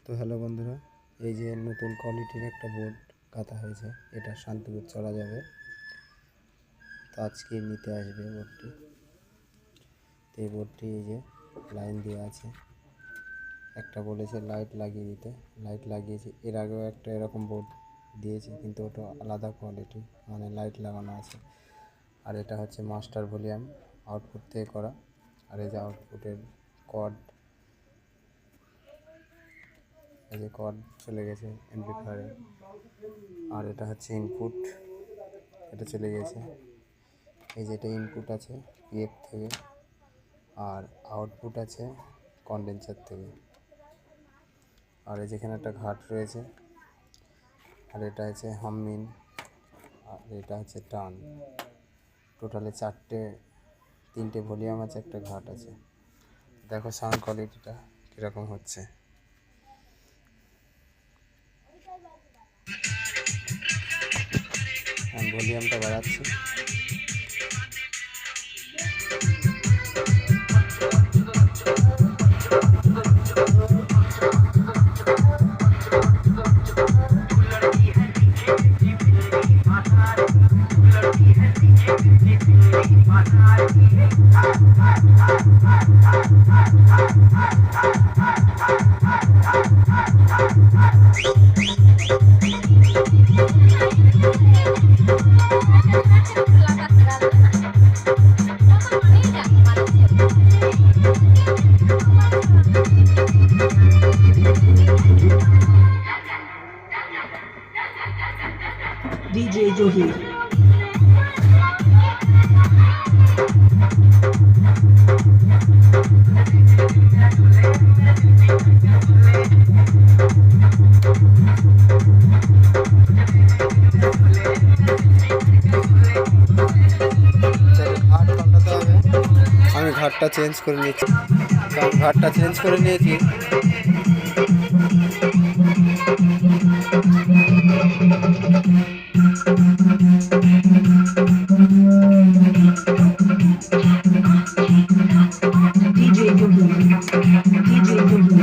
তো হ্যালো বন্ধুরা, এই যে নতুন কোয়ালিটির একটা বোর্ড কাটা হয়েছে, এটা শান্তিপুর চলা যাবে। তো আজকে নিতে আসবে বোর্ডটি। তো এই বোর্ডটি এই যে লাইন দেওয়া আছে, একটা বলেছে লাইট লাগিয়ে দিতে, লাইট লাগিয়েছে। এর আগেও একটা এরকম বোর্ড দিয়েছে, কিন্তু ওটা আলাদা কোয়ালিটি, মানে লাইট লাগানো আছে। আর এটা হচ্ছে মাস্টার ভলিউম আউটপুট থেকে করা। আর এই যে আউটপুটের কর্ড, এই যে কর্ড চলে গেছে অ্যাম্পলিফায়ারে। আর এটা হচ্ছে ইনপুট, এটা চলে গেছে। এই যে এটা ইনপুট আছে পিএফ থেকে, আর আউটপুট আছে কন্ডেন্সার থেকে। আর এই যেখানে একটা ঘাট রয়েছে, আর এটা হচ্ছে হামিন, আর এটা হচ্ছে টান। টোটালে তিনটে ভলিউম আছে, একটা ঘাট আছে। দেখো সাউন্ড কোয়ালিটিটা কীরকম হচ্ছে। আমি ভলিউমটা বাড়াচ্ছি। DJ Johi. আমি ঘাটটা চেঞ্জ করে নিয়েছি, ঘাটটা চেঞ্জ করে নিয়েছি। DJ Johi. DJ Johi.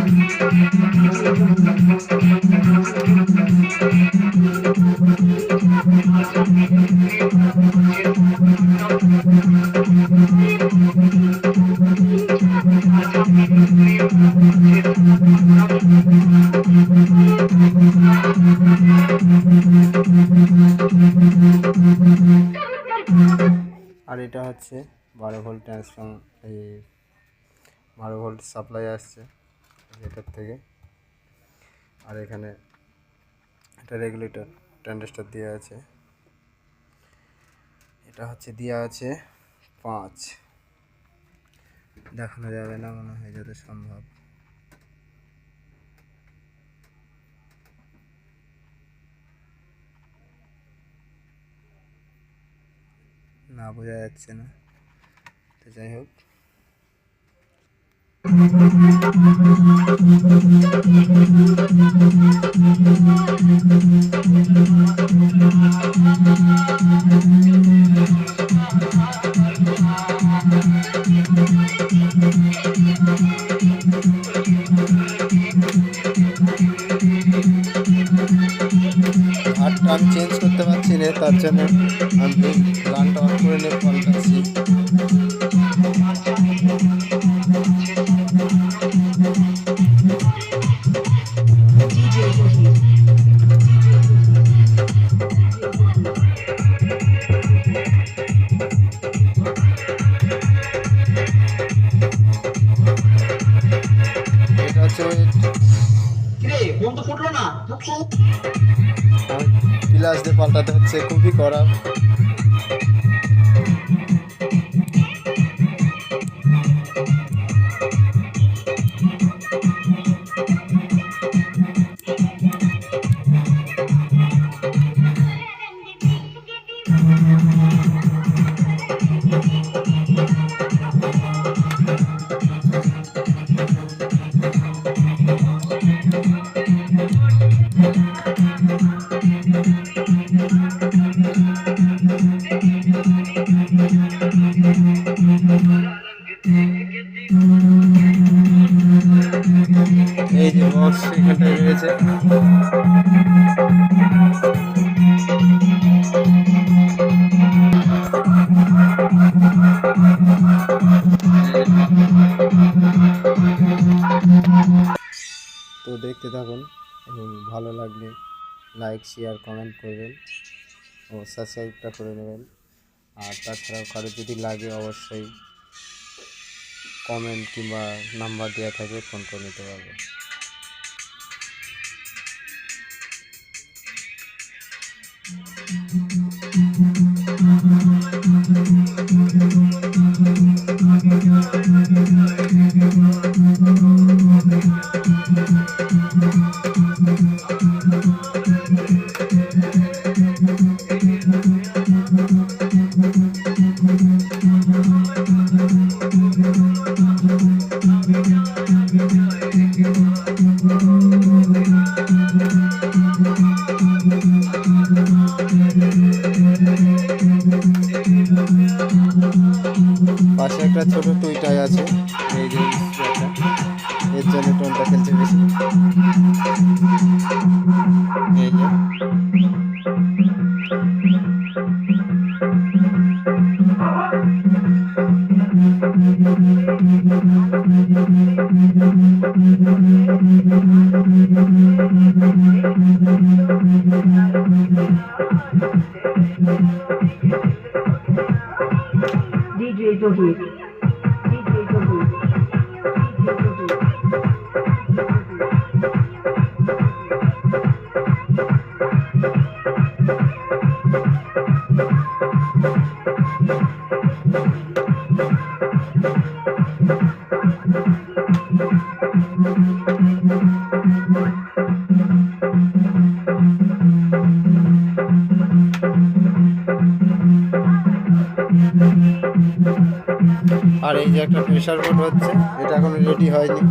আর এটা হচ্ছে 12 ভোল্ট ট্রান্সফর্ম, এই 12 ভোল্ট সাপ্লাই আসছে এটার থেকে। আর এখানে একটা রেগুলেটর ট্রানজিস্টর দেওয়া আছে, এটা হচ্ছে দেওয়া আছে 5। দেখানো যাবে না মনে হয় যত সম্ভব। না, বোঝা যাচ্ছে না। তো যাই হোক, ঘাটটা আমি চেঞ্জ করতে পারছি না, তার জন্য আমি গানটা অন করে নিয়ে পাল্টাচ্ছি। DJ Johi. এটা হচ্ছে ফোন তো ফুটলো না। প্লাস দিয়ে পাল্টাতে হচ্ছে, খুবই কড়া। এখানটায় রয়েছে। তো দেখতে থাকুন এবং ভালো লাগলে লাইক শেয়ার কমেন্ট করবেন ও সাবস্ক্রাইবটা করে নেবেন। আর তাছাড়াও কারো যদি লাগে অবশ্যই কমেন্ট কিংবা নাম্বার দেওয়া থাকবে, ফোন করে নিতে পারবেন। পাশে একটা ছোট টুইটাই আছে, এই যে এর জন্য টোনটা খেলছে বেশি। এই যে DJ Johi. DJ Johi. আর এই যে একটা প্রেসার বোর্ড হচ্ছে, এটা এখনো রেডি হয়নি।